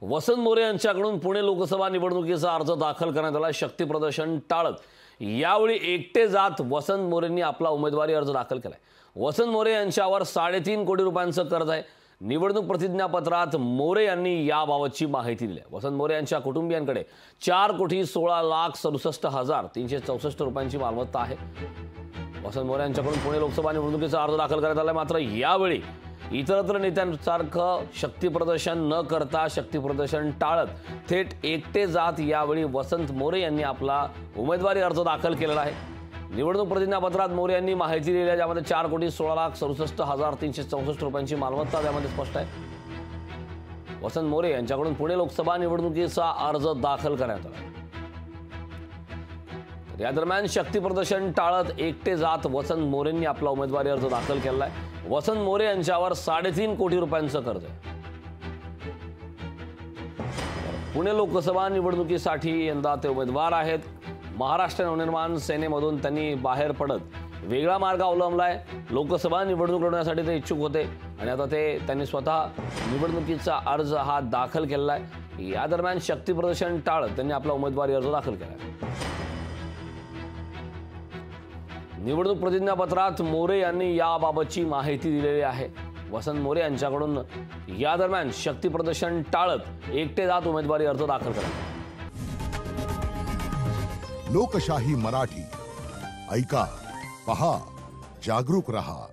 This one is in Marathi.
वसंत मोरे यांच्याकडून पुणे लोकसभा निवडणुकीचा अर्ज दाखल करण्यात आला। शक्ती प्रदर्शन टाळत यावेळी एकटे जात वसंत मोरेंनी आपला उमेदवारी अर्ज दाखल केलाय। वसंत मोरे यांच्यावर 3.5 कोटी रुपयांचं कर्ज आहे। निवडणूक प्रतिज्ञापत्रात मोरे यांनी याबाबतची माहिती दिली आहे। वसंत मोरे यांच्या कुटुंबियांकडे 4,16,67,364 रुपयांची मालमत्ता आहे। वसंत मोरे यांच्याकडून पुणे लोकसभा निवडणुकीचा अर्ज दाखल करण्यात आला। मात्र यावेळी इतरत्र नेत्यांसारखं शक्ती प्रदर्शन न करता शक्ती प्रदर्शन टाळत थेट एकटे जात यावेळी वसंत मोरे यांनी आपला उमेदवारी अर्ज दाखल केलेला आहे। निवडणूक प्रतिज्ञापत्रात मोरे यांनी माहिती दिली आहे, ज्यामध्ये 4,16,67,364 रुपयांची मालमत्ता त्यामध्ये स्पष्ट आहे। वसंत मोरे यांच्याकडून पुणे लोकसभा निवडणुकीचा अर्ज दाखल करण्यात आला। या दरम्यान शक्ती प्रदर्शन टाळत एकटे जात वसंत मोरेंनी आपला उमेदवारी अर्ज दाखल केला आहे। वसंत मोरे यांच्यावर 3.5 कोटी रुपयांचं कर्ज आहे। पुणे लोकसभा निवडणुकीसाठी यंदा ते उमेदवार आहेत। महाराष्ट्र नवनिर्माण सेनेमधून त्यांनी बाहेर पडत वेगळा मार्ग अवलंबलाय। लोकसभा निवडणूक लढवण्यासाठी ते इच्छुक होते आणि आता त्यांनी स्वतः निवडणुकीचा अर्ज हा दाखल केला आहे। या दरम्यान शक्ती प्रदर्शन टाळत त्यांनी आपला उमेदवारी अर्ज दाखल केला आहे। निवडणूक प्रतिज्ञापत्रात मोरे यांनी याबाबतची माहिती दिलेली आहे। वसंत मोरे यांच्याकडून या दरम्यान शक्ती प्रदर्शन टाळत एकटे जात उमेदवारी अर्ज दाखल करा। लोकशाही मराठी ऐका, पहा, जागरूक रहा।